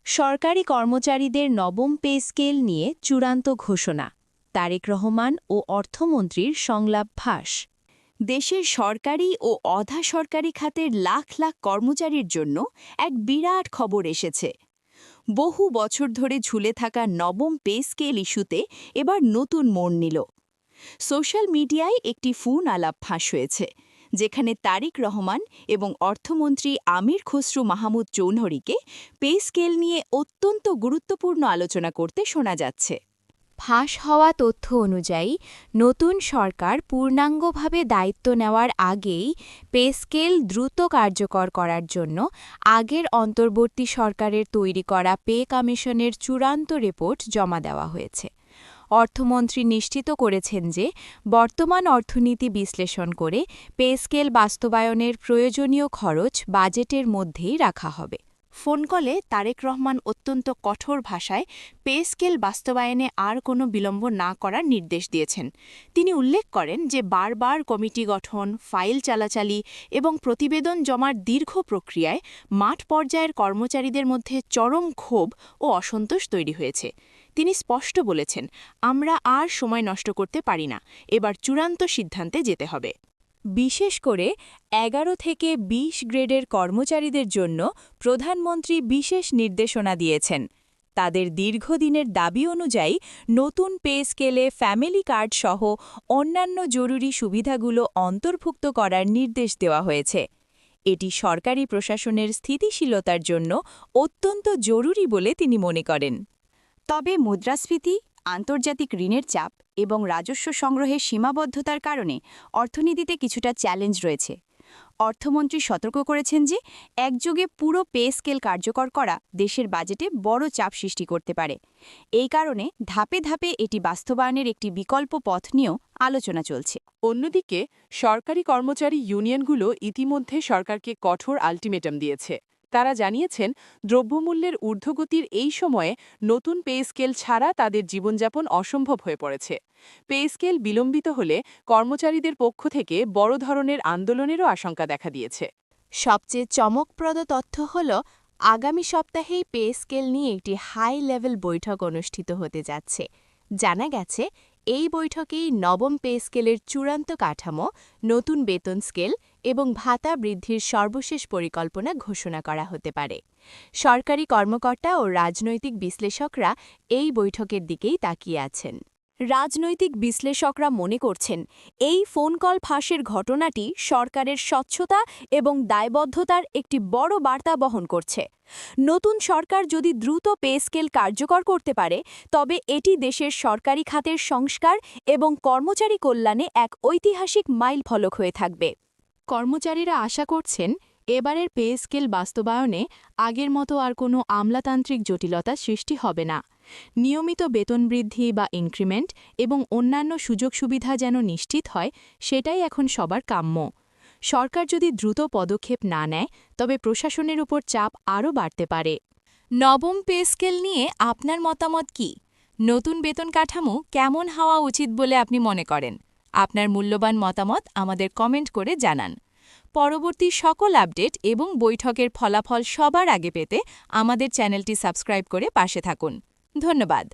সরকারি কর্মচারীদের নবম পে স্কেল নিয়ে চূড়ান্ত ঘোষণা। তারেক রহমান ও অর্থমন্ত্রীর সংলাপ ফাঁস। দেশের সরকারি ও অধা সরকারি খাতের লাখ লাখ কর্মচারীর জন্য এক বিরাট খবর এসেছে। বহু বছর ধরে ঝুলে থাকা নবম পে স্কেল ইস্যুতে এবার নতুন মোড় নিল। সোশ্যাল মিডিয়ায় একটি ফোন আলাপ ফাঁস হয়েছে, যেখানে তারেক রহমান এবং অর্থমন্ত্রী আমির খসরু মাহমুদ চৌধুরীকে পে স্কেল নিয়ে অত্যন্ত গুরুত্বপূর্ণ আলোচনা করতে শোনা যাচ্ছে। ফাঁস হওয়া তথ্য অনুযায়ী নতুন সরকার পূর্ণাঙ্গভাবে দায়িত্ব নেওয়ার আগেই পে স্কেল দ্রুত কার্যকর করার জন্য আগের অন্তর্বর্তী সরকারের তৈরি করা পে কমিশনের চূড়ান্ত রিপোর্ট জমা দেওয়া হয়েছে। অর্থমন্ত্রী নিশ্চিত করেছেন যে বর্তমান অর্থনীতি বিশ্লেষণ করে পে স্কেল বাস্তবায়নের প্রয়োজনীয় খরচ বাজেটের মধ্যেই রাখা হবে। ফোন কলে তারেক রহমান অত্যন্ত কঠোর ভাষায় পে স্কেল বাস্তবায়নে আর কোনো বিলম্ব না করার নির্দেশ দিয়েছেন। তিনি উল্লেখ করেন যে বারবার কমিটি গঠন, ফাইল চালাচালি এবং প্রতিবেদন জমার দীর্ঘ প্রক্রিয়ায় মাঠ পর্যায়ের কর্মচারীদের মধ্যে চরম ক্ষোভ ও অসন্তোষ তৈরি হয়েছে। তিনি স্পষ্ট বলেছেন, আমরা আর সময় নষ্ট করতে পারি না, এবার চূড়ান্ত সিদ্ধান্তে যেতে হবে। বিশেষ করে ১১ থেকে ২০ গ্রেডের কর্মচারীদের জন্য প্রধানমন্ত্রী বিশেষ নির্দেশনা দিয়েছেন। তাদের দীর্ঘদিনের দাবি অনুযায়ী নতুন পে স্কেলে ফ্যামিলি কার্ড সহ অন্যান্য জরুরি সুবিধাগুলো অন্তর্ভুক্ত করার নির্দেশ দেওয়া হয়েছে। এটি সরকারি প্রশাসনের স্থিতিশীলতার জন্য অত্যন্ত জরুরি বলে তিনি মনে করেন। তবে মুদ্রাস্ফীতি, আন্তর্জাতিক ঋণের চাপ এবং রাজস্ব সংগ্রহের সীমাবদ্ধতার কারণে অর্থনীতিতে কিছুটা চ্যালেঞ্জ রয়েছে। অর্থমন্ত্রী সতর্ক করেছেন যে একযোগে পুরো পে স্কেল কার্যকর করা দেশের বাজেটে বড় চাপ সৃষ্টি করতে পারে। এই কারণে ধাপে ধাপে এটি বাস্তবায়নের একটি বিকল্প পথ নিয়েও আলোচনা চলছে। অন্যদিকে সরকারি কর্মচারী ইউনিয়নগুলো ইতিমধ্যে সরকারকে কঠোর আলটিমেটাম দিয়েছে। তারা জানিয়েছেন, দ্রব্যমূল্যের ঊর্ধ্বগতির এই সময়ে নতুন পে স্কেল ছাড়া তাদের জীবনযাপন অসম্ভব হয়ে পড়েছে। পে স্কেল বিলম্বিত হলে কর্মচারীদের পক্ষ থেকে বড় ধরনের আন্দোলনেরও আশঙ্কা দেখা দিয়েছে। সবচেয়ে চমকপ্রদ তথ্য হল, আগামী সপ্তাহেই পে স্কেল নিয়ে একটি হাই লেভেল বৈঠক অনুষ্ঠিত হতে যাচ্ছে। জানা গেছে, এই বৈঠকেই নবম পে স্কেলের চূড়ান্ত কাঠামো, নতুন বেতন স্কেল এবং ভাতা বৃদ্ধির সর্বশেষ পরিকল্পনা ঘোষণা করা হতে পারে। সরকারি কর্মকর্তা ও রাজনৈতিক বিশ্লেষকরা এই বৈঠকের দিকেই তাকিয়ে আছেন। রাজনৈতিক বিশ্লেষকরা মনে করছেন, এই ফোন কল ফাঁসের ঘটনাটি সরকারের স্বচ্ছতা এবং দায়বদ্ধতার একটি বড় বার্তা বহন করছে। নতুন সরকার যদি দ্রুত পে স্কেল কার্যকর করতে পারে, তবে এটি দেশের সরকারি খাতের সংস্কার এবং কর্মচারী কল্যাণে এক ঐতিহাসিক মাইলফলক হয়ে থাকবে। কর্মচারীরা আশা করছেন, এবারের পে স্কেল বাস্তবায়নে আগের মতো আর কোনো আমলাতান্ত্রিক জটিলতা সৃষ্টি হবে না। নিয়মিত বেতন বৃদ্ধি বা ইনক্রিমেন্ট এবং অন্যান্য সুযোগ সুবিধা যেন নিশ্চিত হয়, সেটাই এখন সবার কাম্য। সরকার যদি দ্রুত পদক্ষেপ না নেয়, তবে প্রশাসনের উপর চাপ আরও বাড়তে পারে। নবম পে স্কেল নিয়ে আপনার মতামত কি? নতুন বেতন কাঠামো কেমন হওয়া উচিত বলে আপনি মনে করেন? আপনার মূল্যবান মতামত আমাদের কমেন্ট করে জানান। পরবর্তী সকল আপডেট এবং বৈঠকের ফলাফল সবার আগে পেতে আমাদের চ্যানেলটি সাবস্ক্রাইব করে পাশে থাকুন। ধন্যবাদ।